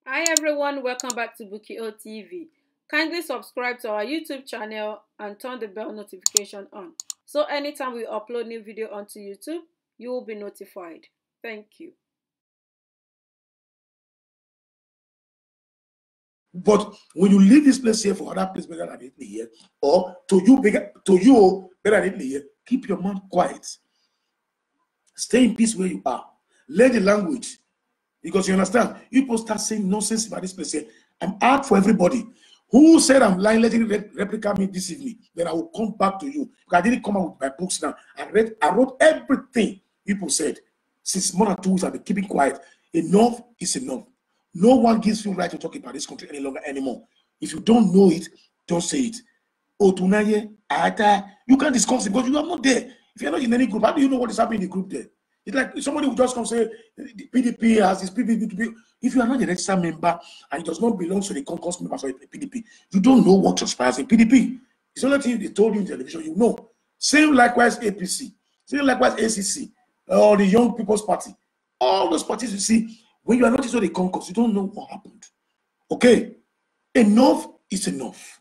Hi everyone, welcome back to Bukio TV. Kindly subscribe to our YouTube channel and turn the bell notification on. So anytime we upload new video onto YouTube, you will be notified. Thank you. But when you leave this place here for other place better than Italy here, or to you better than Italy here, keep your mouth quiet. Stay in peace where you are. Learn the language. Because you understand, people start saying nonsense about this place here. I'm out for everybody. Who said I'm lying, letting replica me this evening? Then I will come back to you. Because I didn't come out with my books now. I wrote everything people said. Since more than 2 weeks, I've been keeping quiet. Enough is enough. No one gives you right to talk about this country any longer anymore. If you don't know it, don't say it. Otunaye, Ata, you can't discuss it because you are not there. If you're not in any group, how do you know what is happening in the group there? It's like somebody will just come say the PDP has this PDP. If you are not a registered member and it does not belong to the concourse members of the PDP, you don't know what transpires in PDP. It's the only thing they told you in television, you know. Same likewise APC, same likewise ACC, or the Young People's Party. All those parties you see, when you are not into the concourse, you don't know what happened. Okay? Enough is enough.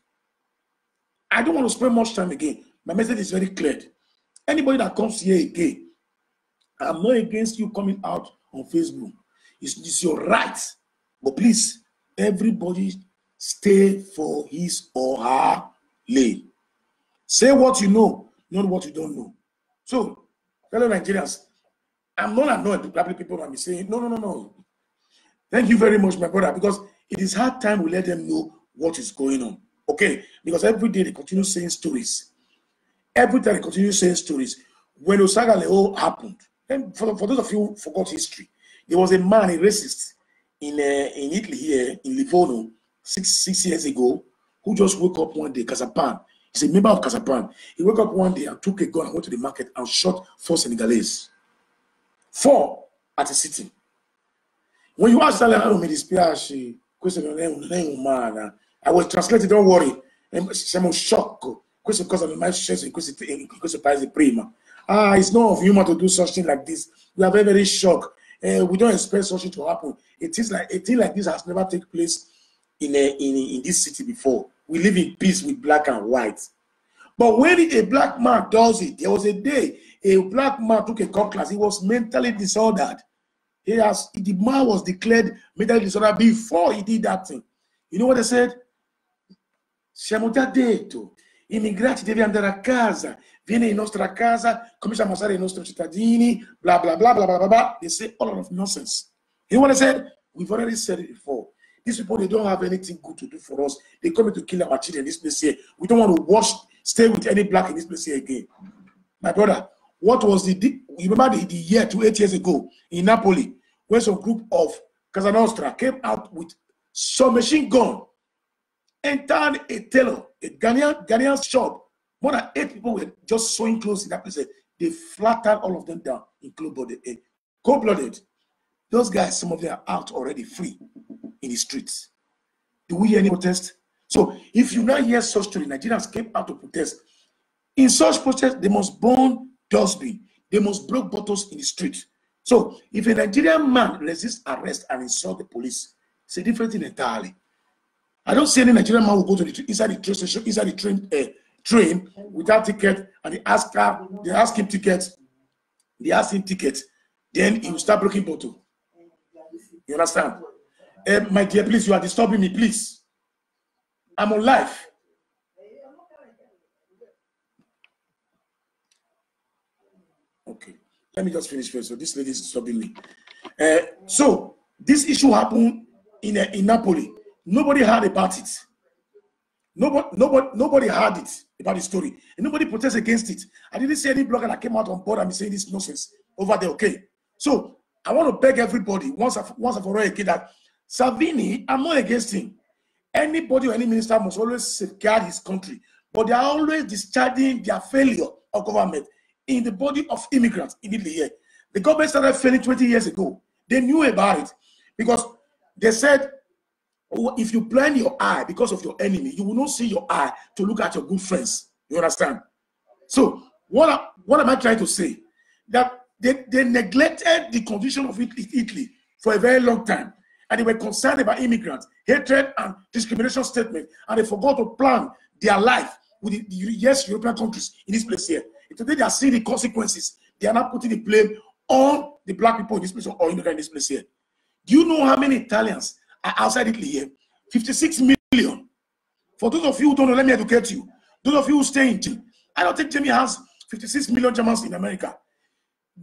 I don't want to spend much time again. My message is very clear. Anybody that comes here again, I'm not against you coming out on Facebook. It's your right. But please, everybody stay for his or her lane. Say what you know, not what you don't know. So, fellow Nigerians, I'm not annoyed to people that be saying, no. Thank you very much, my brother, because it is hard time we let them know what is going on. Okay? Because every day they continue saying stories. Every time they continue saying stories. When Osaga Leo happened, and for those of you who forgot history, there was a man, a racist, in Italy here, in Livorno, six years ago, who just woke up one day, Casapan. He's a member of Casapan. He woke up one day and took a gun and went to the market and shot 4 Senegalese. 4 at a sitting. When you ask Salah, I was translated, don't worry. Siamo sciocco. Questa cosa non è mai successo in questo paese prima. It's not of human to do something like this. We are very, very shocked. We don't expect something to happen. It is like a thing like this has never taken place in this city before. We live in peace with black and white. But when a black man does it, there was a day a black man took a cutlass. He was mentally disordered. The man was declared mentally disordered before he did that thing. You know what they said? Siamo già detto, immigrati devi andare a casa, vieni in nostra casa, comincia a ammazzare i nostri cittadini, blah, blah, blah, blah, blah, blah, blah. They say all of nonsense. You know what I said? We've already said it before. These people, they don't have anything good to do for us. They come to kill our children in this place here. We don't want to stay with any black in this place here again. My brother, what was you remember the year 8 years ago in Napoli, when some group of Casa Nostra came out with some machine gun, entered a tailor, a Ghanaian shop. More than 8 people were just sewing clothes in that place. They flattened all of them down in cold-blooded. Those guys, some of them are out already free in the streets. Do we hear any protest? So if you now hear such story, Nigerians came out to protest. In such protest, they must burn dustbin. They must break bottles in the street. So if a Nigerian man resists arrest and insult the police, it's a different thing entirely. I don't see any Nigerian man who go to inside the train station, inside the train without ticket, and they ask him tickets. They ask him tickets. Then he will start breaking bottle. You understand? My dear, please, you are disturbing me, please. I'm on live. Okay, let me just finish first. So this lady is disturbing me. So this issue happened in Napoli. Nobody heard about it. Nobody heard it about the story, and nobody protested against it. I didn't see any blogger that came out on board and be saying this nonsense over there. Okay, so I want to beg everybody once and for all again that Salvini, I'm not against him. Anybody or any minister must always safeguard his country, but they are always discharging their failure of government in the body of immigrants in Italy here. The government started failing 20 years ago. They knew about it because they said, if you blind your eye because of your enemy, you will not see your eye to look at your good friends. You understand? So what am I trying to say? That they neglected the condition of Italy for a very long time. and they were concerned about immigrants, hatred and discrimination statement, and they forgot to plan their life with the European countries in this place here. And today they are seeing the consequences. They are not putting the blame on the black people in this place or immigrants in this place here. Do you know how many Italians are outside Italy here? 56 million. For those of you who don't know, let me educate you. Those of you who stay in Germany, I don't think Germany has 56 million Germans in America.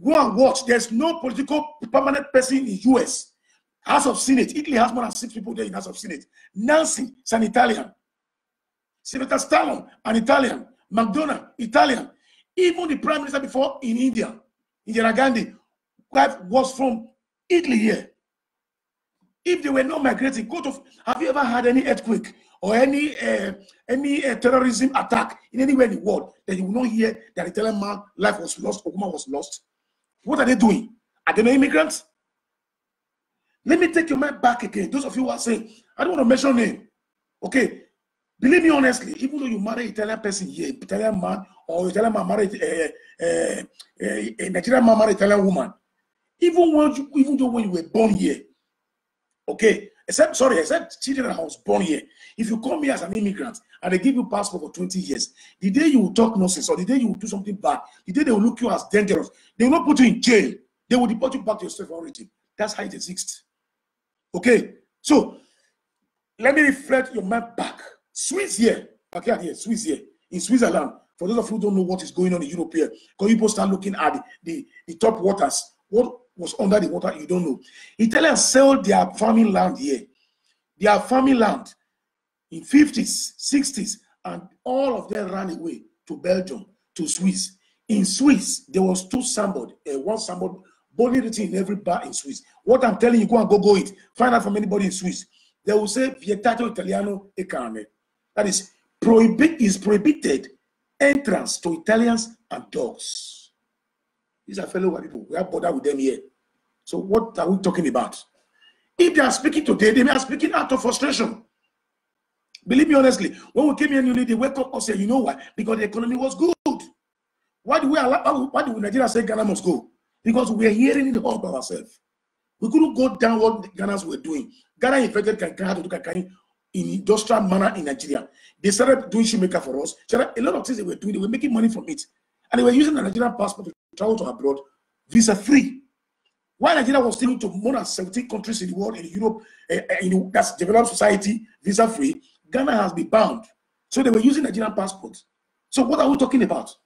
Go and watch. There's no political permanent person in the US. House of Senate. Italy has more than 6 people there in House of Senate. Nancy is an Italian. Senator Stallone, an Italian. McDonald, Italian. Even the prime minister before in India, Indira Gandhi, wife was from Italy here. If they were not migrating, have you ever had any earthquake or any terrorism attack in anywhere in the world that you will not hear that the Italian man life was lost or woman was lost? What are they doing? Are they not immigrants? Let me take your mind back again. Those of you who are saying, I don't want to mention name. Okay, believe me honestly, even though you marry an Italian person here, Italian man, or Italian man married a Nigerian man married Italian woman, even though when you were born here, okay, except children that was born here, if you come here as an immigrant and they give you passport for 20 years, the day you will talk nonsense or the day you will do something bad, the day they will look you as dangerous, they will not put you in jail. They will deport you back to your state of origin. That's how it exists. Okay, so let me reflect your mind back. Swiss here, okay, here, Swiss here, in Switzerland. For those of you who don't know what is going on in Europe here, because you start looking at the top waters, what was under the water, you don't know. Italians sell their farming land here. Their farming land in 50s, 60s, and all of them ran away to Belgium, to Swiss. In Swiss, there was one signboard, boldly written in every bar in Swiss. What I'm telling you, go and Google it. Find out from anybody in Swiss. They will say, Vietato Italiano e carne. That is prohibited entrance to Italians and dogs. These are fellow white people. We have bothered with them here. So what are we talking about? If they are speaking today, they may be speaking out of frustration. Believe me honestly, when we came here, they wake up and say, you know why? Because the economy was good. Why do Nigeria say Ghana must go? Because we are hearing it all by ourselves. We couldn't go down what the Ghanaians were doing. Ghana infected Ghana to do Kankani in industrial manner in Nigeria. They started doing shoemaker for us. A lot of things they were doing, they were making money from it. And they were using the Nigerian passport to travel to abroad, visa free. While Nigeria was still to more than 17 countries in the world, in Europe, that's developed society, visa free, Ghana has been bound. So they were using Nigerian passports. So what are we talking about?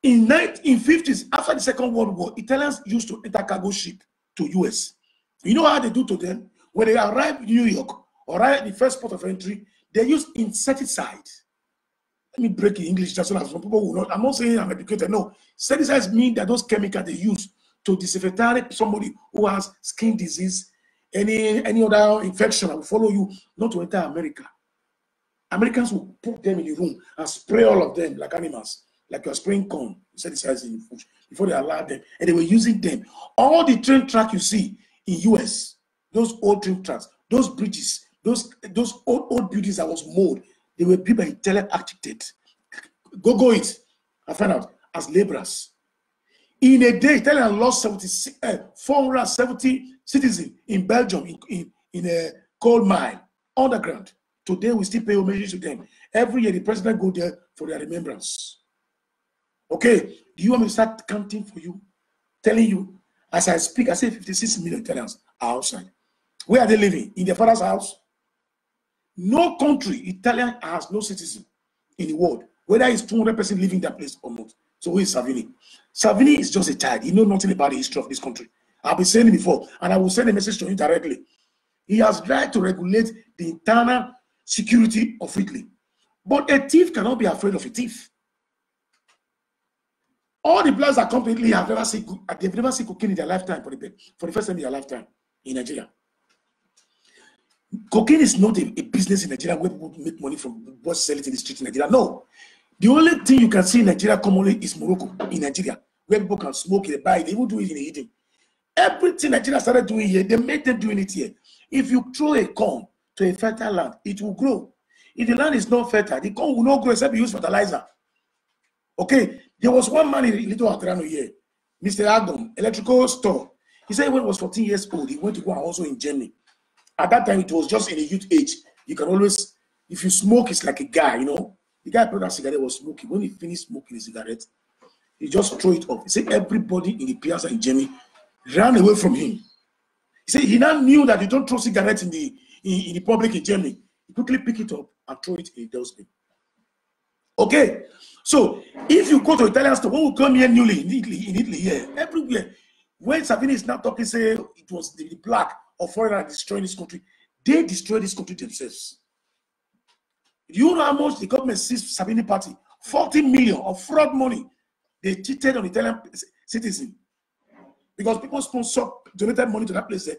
In 1950s, after the Second World War, Italians used to enter cargo ship to US. You know how they do to them? When they arrive in New York or arrive at the first port of entry, they use insecticide. Let me break in English just so that some people will not. I'm not saying I'm educated. No, insecticides mean that those chemicals they use to disinfect somebody who has skin disease, any other infection that will follow you, not to enter America. Americans will put them in the room and spray all of them like animals, like you're spraying corn, insecticides in food, before they allow them. And they were using them. All the train track you see in US, those old train tracks, those bridges, those old buildings that was mowed, they were built by Italian architects. Go it and find out as laborers. In a day, Italian lost 470 citizens in Belgium in a coal mine underground. Today, we still pay homage to them. Every year, the president go there for their remembrance. Okay, do you want me to start counting for you? Telling you, as I speak, I say 56 million Italians are outside. Where are they living? In their father's house? No country, Italian has no citizen in the world, whether it's 200 person living in that place or not. So who is Salvini? Salvini is just a child. He knows nothing about the history of this country. I've been saying it before, and I will send a message to him directly. He has tried to regulate the internal security of Italy. But a thief cannot be afraid of a thief. All the blacks that come to Italy have never seen cocaine in their lifetime for the first time in their lifetime in Nigeria. Cocaine is not a business in Nigeria where people make money from what's selling in the street in Nigeria. No. The only thing you can see in Nigeria commonly is Morocco in Nigeria, where people can smoke it, buy it, they even do it in the eating. Everything Nigeria started doing here, they made them doing it here. If you throw a corn to a fertile land, it will grow. If the land is not fertile, the corn will not grow except you use fertilizer. Okay, there was one man in Little Atrano here, Mr. Agum, electrical store. He said when he was 14 years old, he went to go and also in Germany. At that time, it was just in a youth age. You can always, if you smoke, it's like a guy, you know. The guy brought that cigarette was smoking. When he finished smoking the cigarette, he just threw it off. He said everybody in the piazza in Germany ran away from him. He said he now knew that you don't throw cigarettes in the public in Germany. He quickly pick it up and throw it in the dustbin. Okay, so if you go to Italian store, when we come here newly in Italy, here, everywhere, when Salvini is now talking, say it was the black or foreigner destroying this country, they destroy this country themselves. Do you know how much the government sees Salvini party? 40 million of fraud money they cheated on Italian citizens because people donated money to that place.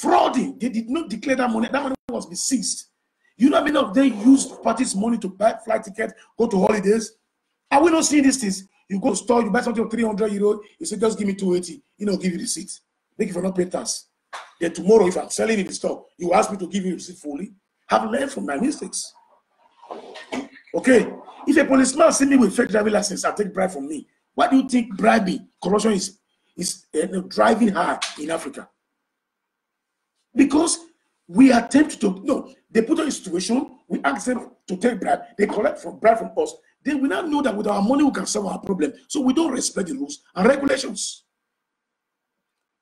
Frauding, they did not declare that money. That money was be seized. You know how many of them used parties' money to buy flight tickets, go to holidays? Are we not seeing these things? You go to store, you buy something for 300 euros, you say, just give me 280, you know, give you the receipt. Make it for not pay tax. Then tomorrow, if I'm selling in the store, you ask me to give you the receipt fully. Have learned from my mistakes. Okay, if a policeman see me with fake driving license and take bribe from me, why do you think bribing, corruption is driving hard in Africa? Because we attempt to, no, they put us in a situation, we ask them to take bribe, they collect bribe from us, then we now know that with our money we can solve our problem. So we don't respect the rules and regulations.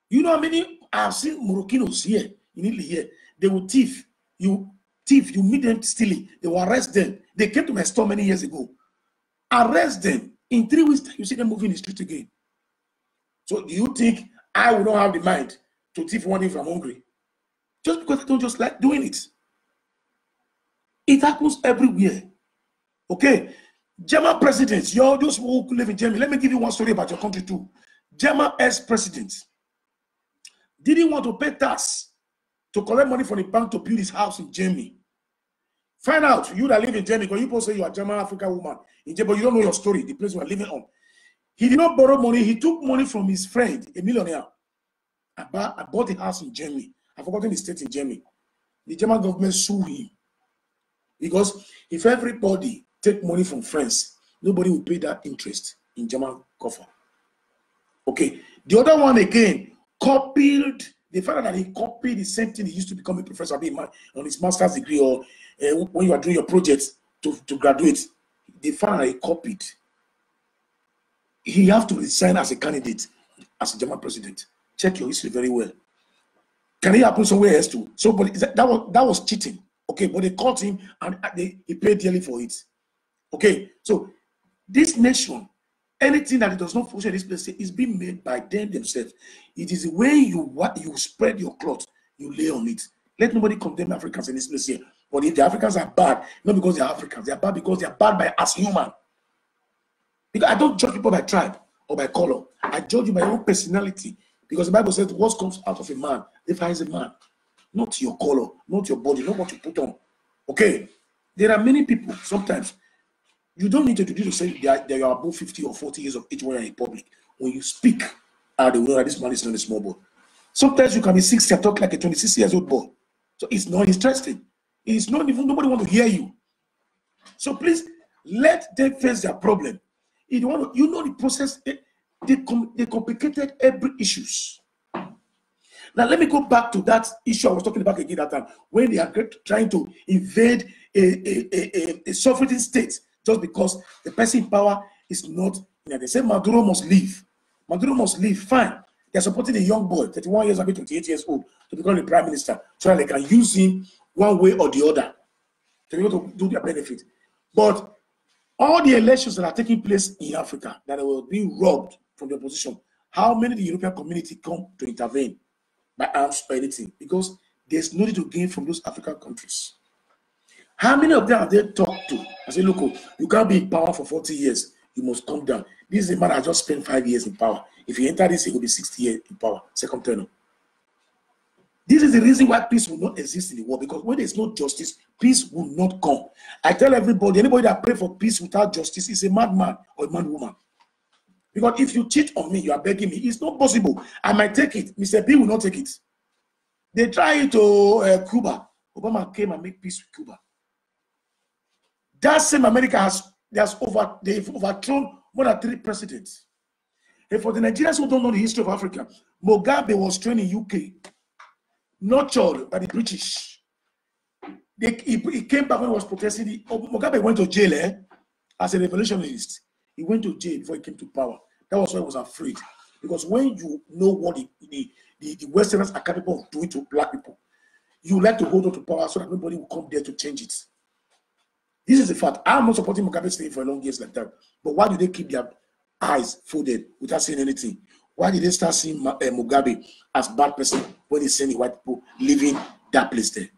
You know how many I've seen Moroccans here in Italy here, they will thief, you meet them stealing, they will arrest them. They came to my store many years ago. Arrest them. In 3 weeks, you see them moving the street again. So do you think I will not have the mind to thief one if I'm hungry? Just because I don't just like doing it. It happens everywhere. Okay? German presidents, you're those who live in Germany. Let me give you one story about your country too. German ex-president didn't want to pay tax to collect money from the bank to build his house in Germany. Find out, you that live in Germany, because you both say you are German African woman in Germany, but you don't know your story, the place you are living on. He did not borrow money. He took money from his friend, a millionaire. I bought a house in Germany. I've forgotten the state in Germany. The German government sued him. Because if everybody take money from friends, nobody will pay that interest in German coffer. Okay. The other one again copied, they found out that he copied the same thing he used to become a professor on his master's degree, or when you are doing your projects to graduate. They found out he copied. He have to resign as a candidate, as a German president. Check your history very well. Can it happen somewhere else too? So, but that was cheating. Okay, but they caught him and he paid dearly for it. Okay, so this nation, anything that it does not function in this place is being made by them themselves. It is the way you spread your cloth, you lay on it. Let nobody condemn Africans in this place here. But if the Africans are bad, not because they are Africans, they are bad because they are bad by as human. Because I don't judge people by tribe or by color. I judge you by your own personality. Because the Bible says what comes out of a man defines a man. Not your color, not your body, not what you put on. Okay? There are many people, sometimes, you don't need to do to say that you are above 50 or 40 years of age when you're in public. When you speak, they will know that this man is not a small boy. Sometimes you can be 60 and talk like a 26 years old boy. So it's not interesting. It's not even, nobody want to hear you. So please, let them face their problem. If you want to, you know the process, they complicated every issues. Now let me go back to that issue I was talking about again that time, when they are trying to invade a sovereign state just because the person in power is not, they say Maduro must leave. Maduro must leave, fine. They're supporting a young boy, 31 years old, 28 years old, to become the prime minister so that they can use him one way or the other to be able to do their benefit. But all the elections that are taking place in Africa that were being robbed from the opposition, how many of the European community come to intervene by arms or anything? Because there's no need to gain from those African countries. How many of them have they talked to? I say, look, you can't be in power for 40 years. You must come down. This is a man that just spent 5 years in power. If you enter this, he will be 60 years in power, second term. This is the reason why peace will not exist in the world, because when there's no justice, peace will not come. I tell everybody, anybody that pray for peace without justice is a madman or a mad woman. Because if you cheat on me, you are begging me. It's not possible. I might take it. Mr. B will not take it. They tried to Cuba. Obama came and made peace with Cuba. That same America they've overthrown more than 3 presidents. And for the Nigerians who don't know the history of Africa, Mugabe was trained in UK. nurtured by the British. He came back when he was protesting. Mugabe went to jail as a revolutionist. He went to jail before he came to power. That was why he was afraid. Because when you know what the Westerners are capable of doing to black people, you like to hold on to power so that nobody will come there to change it. This is the fact. I'm not supporting Mugabe staying for long years like that. But why do they keep their eyes folded without saying anything? Why did they start seeing Mugabe as bad person when they send the white people leaving that place there?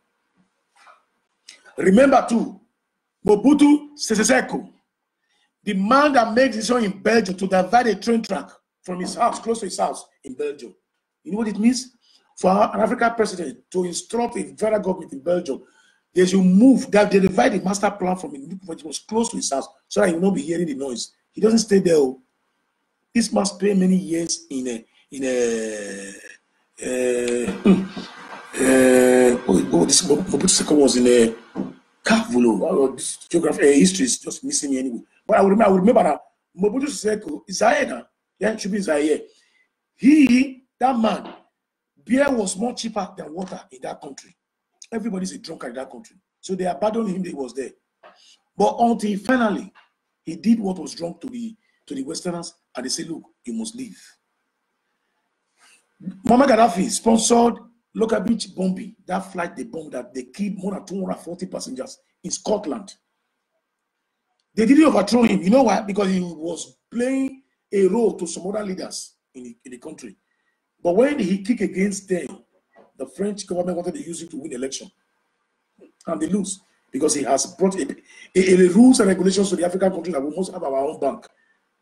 Remember too, Mobutu Sese Seko, the man that made decision in Belgium to divide a train track from his house, close to his house in Belgium. You know what it means? For an African president to instruct a federal government in Belgium, they should move that they divide the master plan from it, which was close to his house, so that he will not be hearing the noise. He doesn't stay there. This man spent many years this Mobutu Seko was in a Kavulo. This geography history is just missing me anyway. But I remember that Mobutu Seko is Zaire. Yeah, it should be Zaire. That man, beer was more cheaper than water in that country. Everybody's a drunkard in that country. So they abandoned him, he was there. But until finally, he did what was wrong to the Westerners, and they said, look, you must leave. Muammar Gaddafi sponsored Local Beach bombing. That flight, they bombed that they killed more than 240 passengers in Scotland. They didn't overthrow him. You know why? Because he was playing a role to some other leaders in the country. But when he kicked against them, the French government wanted to use him to win the election. And they lose because he has brought a rules and regulations to the African country that we must have our own bank,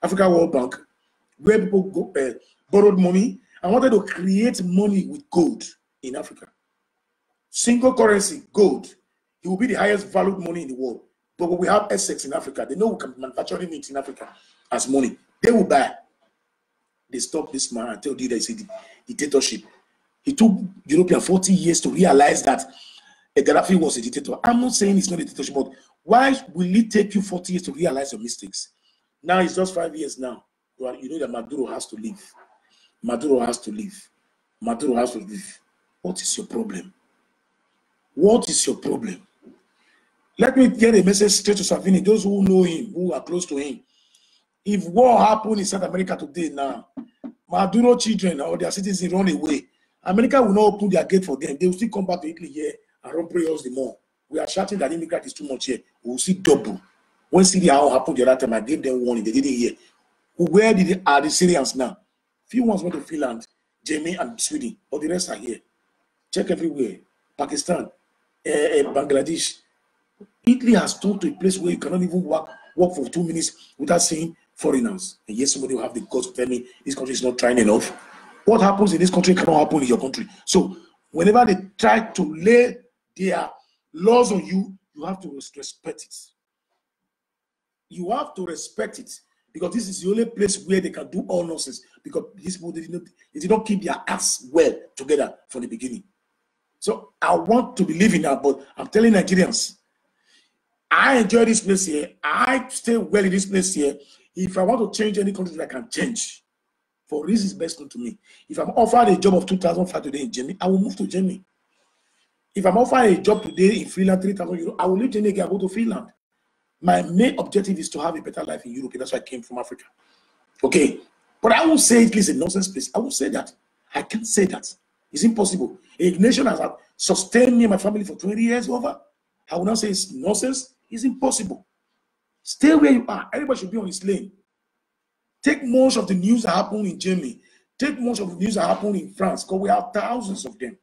Africa World Bank, where people go, borrowed money and wanted to create money with gold in Africa. Single currency, gold. It will be the highest valued money in the world. But we have Essex in Africa. They know we can manufacture it in Africa as money. They will buy. They stopped this man. I told you that it's a dictatorship. It took Europeans 40 years to realize that Gaddafi was a dictator. I'm not saying it's not a dictatorship, but why will it take you 40 years to realize your mistakes? Now it's just 5 years now. You know that Maduro has to leave. Maduro has to leave. Maduro has to leave. What is your problem? What is your problem? Let me get a message straight to Salvini, those who know him, who are close to him. If war happened in South America today now, Maduro children or their citizens run away, America will not open their gate for them. They will still come back to Italy here and run pray us the more. We are shouting that immigrant is too much here. We will see double. When Syria happened the other time, I gave them warning. They didn't hear. Where are the Syrians now? Few ones went to Finland, Germany, and Sweden, but the rest are here. Check everywhere. Pakistan, Bangladesh. Italy has turned to a place where you cannot even walk for 2 minutes without seeing foreigners. And yes, somebody will have the guts to tell me this country is not trying enough. What happens in this country cannot happen in your country. So whenever they try to lay their laws on you, you have to respect it. You have to respect it, because this is the only place where they can do all nonsense, because these people they did not keep their acts well together from the beginning. So I want to believe in that, but I'm telling Nigerians, I enjoy this place here. I stay well in this place here. If I want to change any country, I can change. For reasons best known to me. If I'm offered a job of 2,500 today in Germany, I will move to Germany. If I'm offered a job today in Finland, 3,000 euros, I will leave Germany and go to Finland. My main objective is to have a better life in Europe. That's why I came from Africa. Okay. But I won't say it is a nonsense place. I won't say that. I can't say that. It's impossible. A nation has sustained me and my family for 20 years over. I will not say it's nonsense. It's impossible. Stay where you are. Everybody should be on his lane. Take most of the news that happened in Germany. Take most of the news that happened in France, because we have thousands of them.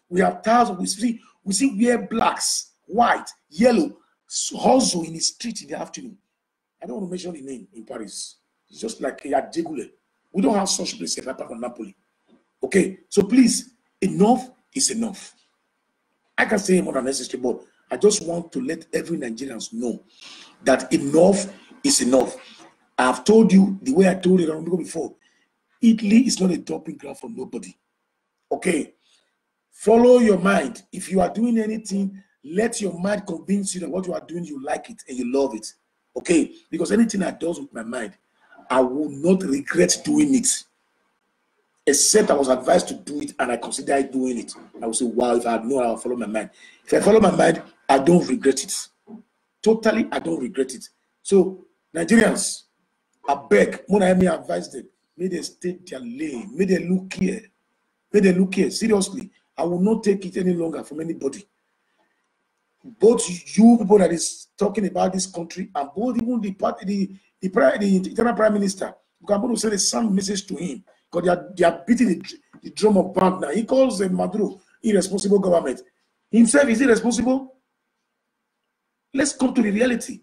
We have thousands. We see where blacks, white, yellow, hustle in the street in the afternoon. I don't want to mention the name in Paris. It's just like Jegule. We don't have such places apart from Napoli. Okay, so please, enough is enough. I can say more than necessary, but I just want to let every Nigerian know that enough is enough. I've told you the way I told it before. Italy is not a dumping ground for nobody. Okay, follow your mind. If you are doing anything, let your mind convince you that what you are doing, you like it and you love it. Okay, because anything I do with my mind, I will not regret doing it. except I was advised to do it and I considered doing it. I would say, wow, if I had known, I would follow my mind. If I follow my mind, I don't regret it. Totally, I don't regret it. So, Nigerians, I beg, when I may advise them, may they stay their lane, may they look here. May they look here. Seriously, I will not take it any longer from anybody. Both you people that is talking about this country and both even the party, the internal prime minister, you can both send a sound message to him because they are beating the drum of band now. He calls Maduro irresponsible government. Himself is irresponsible. Let's come to the reality.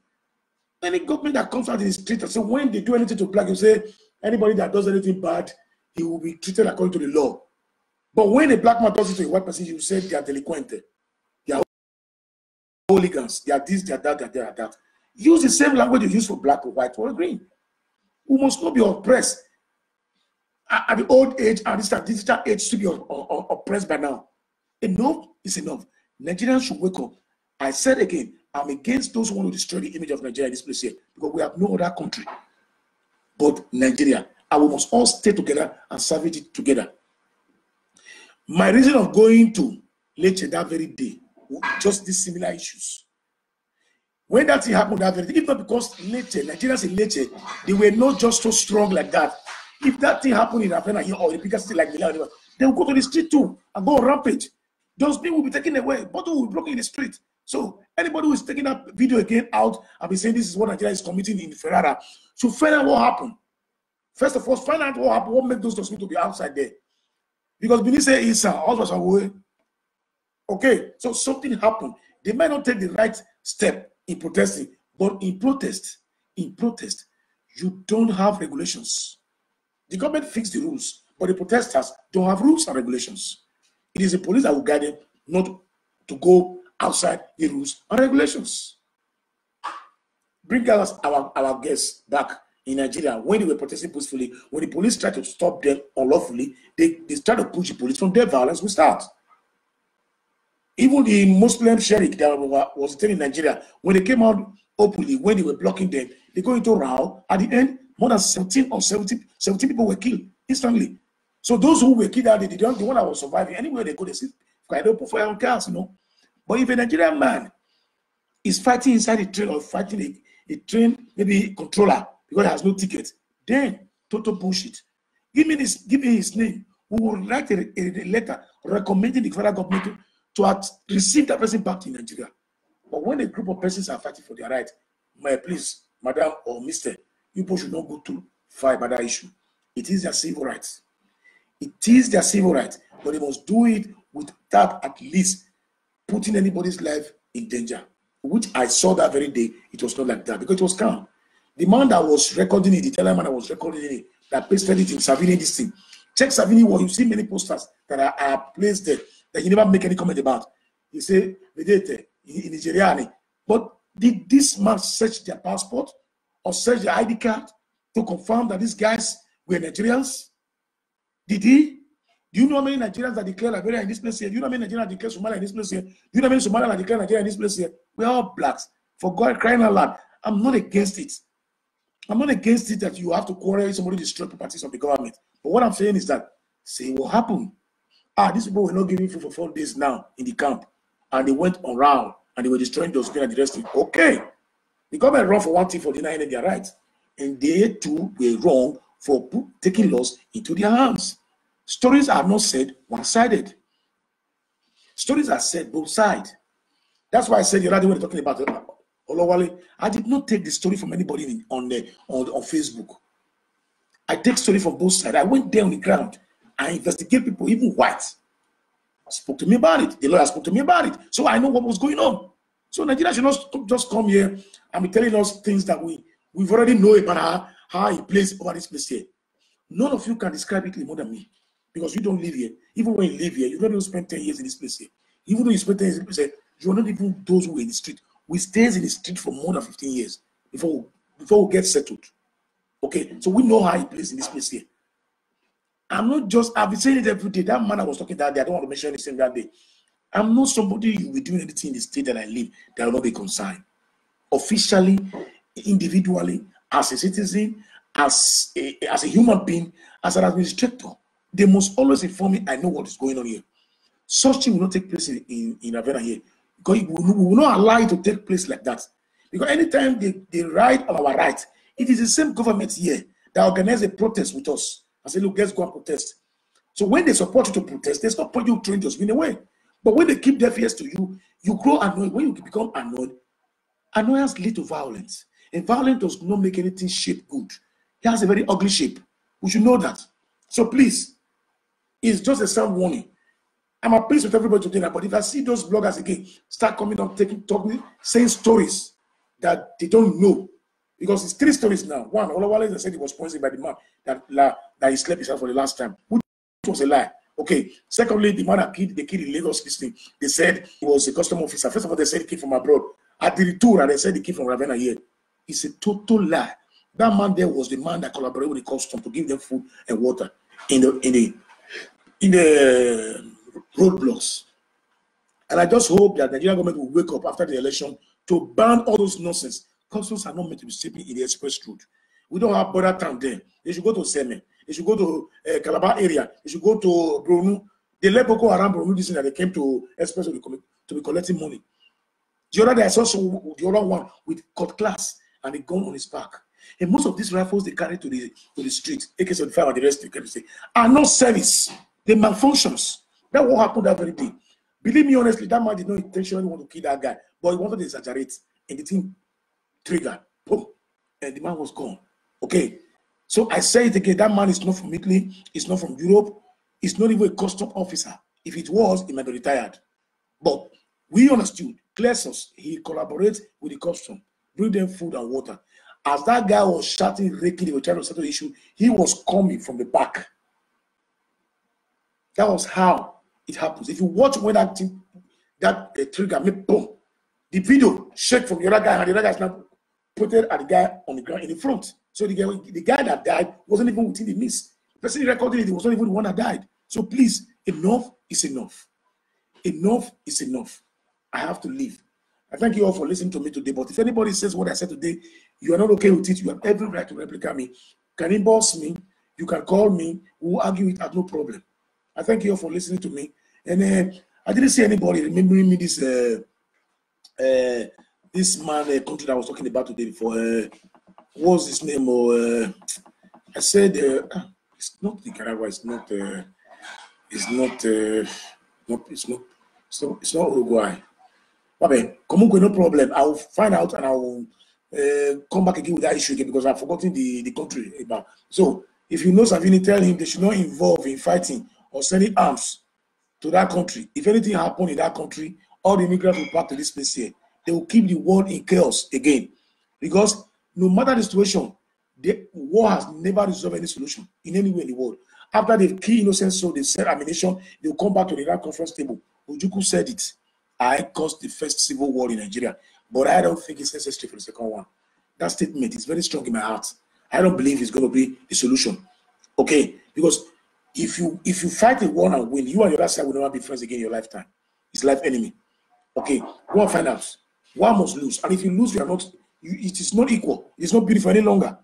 Any government that comes out in the street and say when they do anything to black, you say anybody that does anything bad, he will be treated according to the law. But when a black man does it to a white person, you say they are delinquent. They are hooligans. They are this, they are that, they are that. Use the same language you use for black or white or green. We must not be oppressed at the old age and this digital age to be oppressed by now. Enough is enough. Nigerians should wake up. I said again, I'm against those who want to destroy the image of Nigeria in this place here because we have no other country but Nigeria. And we must all stay together and salvage it together. My reason of going to Lecce that very day, just these similar issues. When that thing happened that very day, if not because Lecce, Nigerians in Lecce, they were not just so strong like that. If that thing happened in Havana here or in a bigger city like Milan, they will go to the street too and go on rampage. Those people will be taken away, bottles will be broken in the street. So anybody who is taking that video again out and be saying this is what Nigeria is committing in Ferrara, should find out what happened. First of all, find out what happened, what made those people to be outside there. Because Bini say is away. Okay, so something happened. They might not take the right step in protesting, but in protest, you don't have regulations. The government fixed the rules, but the protesters don't have rules and regulations. It is the police that will guide them not to go outside the rules and regulations. Bring us our guests back in Nigeria when they were protesting peacefully. When the police tried to stop them unlawfully, they tried to push the police. From there, violence will start. Even the Muslim sheriff that was in Nigeria, when they came out openly, when they were blocking them, they go into row. At the end, more than 17 people were killed instantly. So those who were killed out, the one that was surviving, anywhere they go, they see quite open fire on cars, you know. But if a Nigerian man is fighting inside a train or fighting a train, maybe controller, because he has no ticket, then total bullshit. Give me his name. We will write a letter recommending the federal government to receive that person back to Nigeria. But when a group of persons are fighting for their right, please, madam or mister, people should not go to fight by that issue. It is their civil rights. It is their civil rights, but they must do it without at least putting anybody's life in danger, which I saw that very day. It was not like that because it was calm. The man that was recording it, the teleman that was recording it, that pasted it in Savini, this thing. Check Savini, you see many posters that are placed there that he never make any comment about. He say, Vedete, in Nigeria. But did this man search their passport or search their ID card to confirm that these guys were Nigerians? Did he? Do you know how many Nigerians that declare Liberia in this place here? Do you know how many Nigerians that declare Somalia in this place here? Do you know how many Somalians that declare Nigeria in this place here? We're all blacks. For God crying out loud, I'm not against it. I'm not against it that you have to quarrel if somebody destroy properties of the government. But what I'm saying is that, say what happened? These people were not giving food for 4 days now in the camp. And they went around and they were destroying those people and the rest of it. Okay. The government wrong for one thing for denying their rights. And they too were wrong for taking laws into their hands. Stories are not said one-sided. Stories are said both sides. That's why I said the other day when we're talking about Olawale, I did not take the story from anybody on Facebook. I take story from both sides. I went there on the ground. I investigate people, even white. Spoke to me about it. The lawyer spoke to me about it. So I know what was going on. So Nigeria should not just come here and be telling us things that we've already know about how he plays over this place here. None of you can describe it more than me. Because you don't live here. Even when you live here, you don't even spend 10 years in this place here. Even though you spend 10 years in this place here, you are not even those who were in the street. We stays in the street for more than 15 years before we get settled. Okay, so we know how he plays in this place here. I've been saying it every day. That man I was talking that day, I don't want to mention anything that day. I'm not somebody you will be doing anything in the state that I live that will not be concerned. Officially, individually, as a citizen, as a human being, as an administrator, They must always inform me. I know what is going on here. Such thing will not take place in Ravenna here. Because we will not allow it to take place like that. Because anytime they ride on our right, it is the same government here that organize a protest with us. I say, look, let's go and protest. So when they support you to protest, they stop you trying to spin away. But when they keep their fears to you, you grow annoyed. When you become annoyed, annoyance leads to violence. And violence does not make anything shape good. It has a very ugly shape. We should know that. So please, it's just a sound warning. I'm at peace with everybody today, but if I see those bloggers again start coming up, talking, saying stories that they don't know, because it's 3 stories now. One, Olawale said he was poisoned by the man that he slept himself for the last time, which was a lie. Okay. Secondly, the man that killed the kid in Lagos, they said he was a custom officer. First of all, they said he came from abroad. At the tour, they said he came from Ravenna here. It's a total lie. That man there was the man that collaborated with the custom to give them food and water in the roadblocks. And I just hope that the Nigerian government will wake up after the election to ban all those nonsense. Customs are not meant to be sleeping in the express route. We don't have border town there. They should go to Seme. They should go to Calabar area. They should go to Brunu. They let Boko Haram Brunu this that they came to express to be collecting money. The other day I saw the other one with cutlass and a gun on his back. And most of these rifles they carry to the street, AK-75 and the rest, are not service. They malfunctions. That's what happened that very day. Believe me honestly, that man did not intentionally want to kill that guy, but he wanted to exaggerate, and the thing triggered, boom, and the man was gone. Okay, so I say it again, that man is not from Italy, he's not from Europe, he's not even a custom officer. If it was, he might be retired. But we understood, clear source, he collaborates with the custom, bring them food and water. As that guy was shouting, raking, they were trying to settle the issue, he was coming from the back. That was how it happens. If you watch when that trigger made boom, the video shake from the other guy, and the other guy is now pointed at the guy on the ground in the front. So the guy that died wasn't even within the midst. The person recording it was not even the one that died. So please, enough is enough. Enough is enough. I have to leave. I thank you all for listening to me today. But if anybody says what I said today, you are not okay with it, you have every right to replicate me. Can inbox me? You can call me. We will argue it at no problem. I thank you all for listening to me. And I didn't see anybody remembering me this man country that I was talking about today before. What's his name? I said it's not Nicaragua. It's not Uruguay. Okay, no problem. I will find out and I will come back again with that issue again because I've forgotten the country about. So if you know Savini, tell him they should not involve in fighting or sending arms to that country. If anything happens in that country, all the immigrants will pack to this place here. They will keep the world in chaos again. Because no matter the situation, the war has never resolved any solution in any way in the world. After they've killed innocent souls, they've set ammunition, they'll come back to the Iran conference table. Ojukwu said it. I caused the first civil war in Nigeria, but I don't think it's necessary for the second one. That statement is very strong in my heart. I don't believe it's going to be the solution. Okay? Because if you fight a war and win, you and the other side will never be friends again in your lifetime. It's life enemy. Okay, go and find out. One must lose, and if you lose, you are not. It is not equal. It's not beautiful any longer.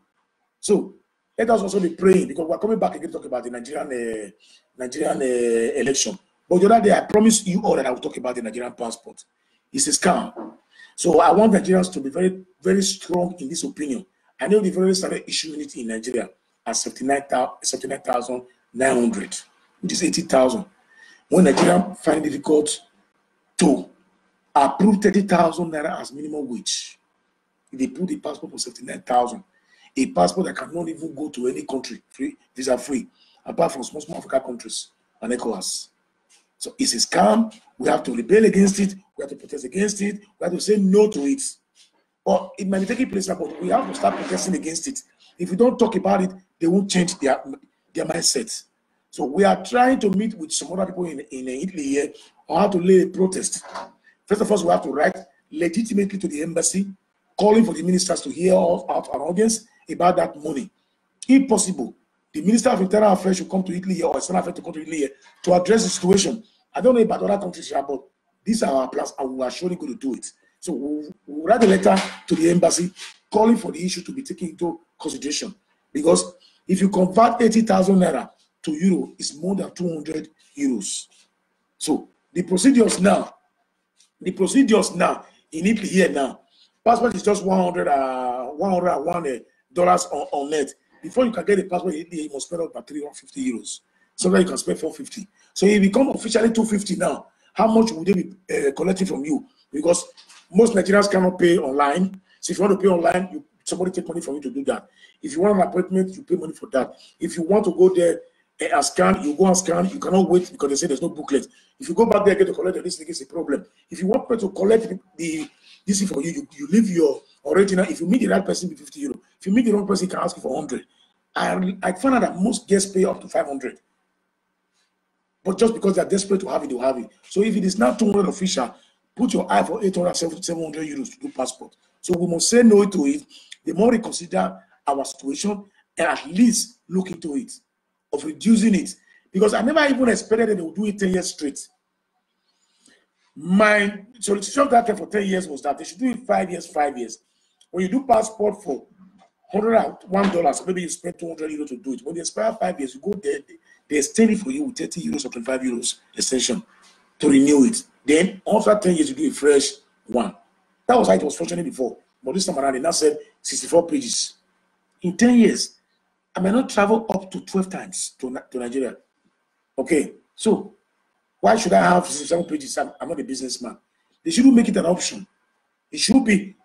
So let us also be praying because we're coming back again to talk about the Nigerian election. But the other day, I promised you all that I will talk about the Nigerian passport. It's a scam. So I want Nigerians to be very, very strong in this opinion. I know they've already started issuing it in Nigeria at 79,900, which is 80,000. When Nigeria find it difficult to approve 30,000 naira as minimum wage, if they put the passport for 79,000, a passport that cannot even go to any country visa free, apart from small African countries and ECOWAS. So it's a scam. We have to rebel against it. We have to protest against it. We have to say no to it. But it might be taking place, but we have to start protesting against it. If we don't talk about it, they won't change their mindset. So we are trying to meet with some other people in Italy here on how to lay a protest. First of all, we have to write legitimately to the embassy, calling for the ministers to hear out an audience about that money. If possible, the Minister of Internal Affairs should come to Italy or External Affairs to come to Italy here to address the situation. I don't know about other countries, but these are our plans and we are surely going to do it. So we'll write a letter to the embassy calling for the issue to be taken into consideration. Because if you convert 80,000 naira to euro is more than 200 euros. So the procedures now in Italy here now, passport is just $101 on net. Before you can get a passport in Italy, you must spend about 350 euros. Sometimes you can spend 450. So you become officially 250 now. How much would they be collecting from you? Because most Nigerians cannot pay online. So if you want to pay online, somebody take money from you to do that. If you want an appointment, you pay money for that. If you want to go there and scan, you go and scan. You cannot wait because they say there's no booklet. If you go back there and get to collect this thing, it's a problem. If you want to collect this thing for you, you leave your original. If you meet the right person, be 50 euro. If you meet the wrong person, you can ask you for 100. I found out that most guests pay up to 500. But just because they're desperate to have it, they'll have it. So if it is now 200 official, put your eye for 800, 700 euros to do passport. So we must say no to it. The more we consider our situation and at least look into it, of reducing it. Because I never even expected that they would do it 10 years straight. My solicitation that for 10 years was that they should do it 5 years, 5 years. When you do passport for $101, maybe you spend 200 euros to do it. When they expire 5 years, you go there, they extend it for you with 30 euros or 25 euros extension to renew it. Then after 10 years, you do a fresh one. That was how it was functioning before. But this time around, they now said 64 pages. In 10 years, I may not travel up to 12 times to Nigeria. Okay, so why should I have 67 pages? I'm not a businessman. They shouldn't make it an option. It should be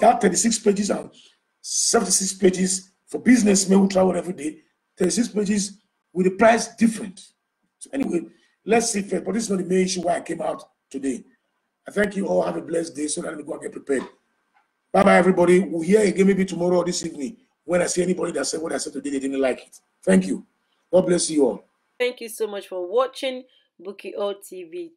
that 36 pages and 76 pages for businessmen who travel every day. 36 pages with the price different. So anyway, let's see first. But this is not the main issue why I came out today. I thank you all. Have a blessed day. So let me go and get prepared. Bye-bye, everybody. We'll hear again maybe tomorrow or this evening when I see anybody that said what I said today, they didn't like it. Thank you. God bless you all. Thank you so much for watching Bukio TV.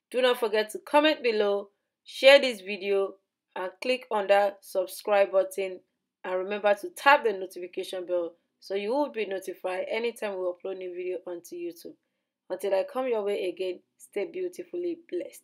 Do not forget to comment below, share this video, and click on that subscribe button. And remember to tap the notification bell so you will be notified anytime we upload new video onto YouTube. Until I come your way again, stay beautifully blessed.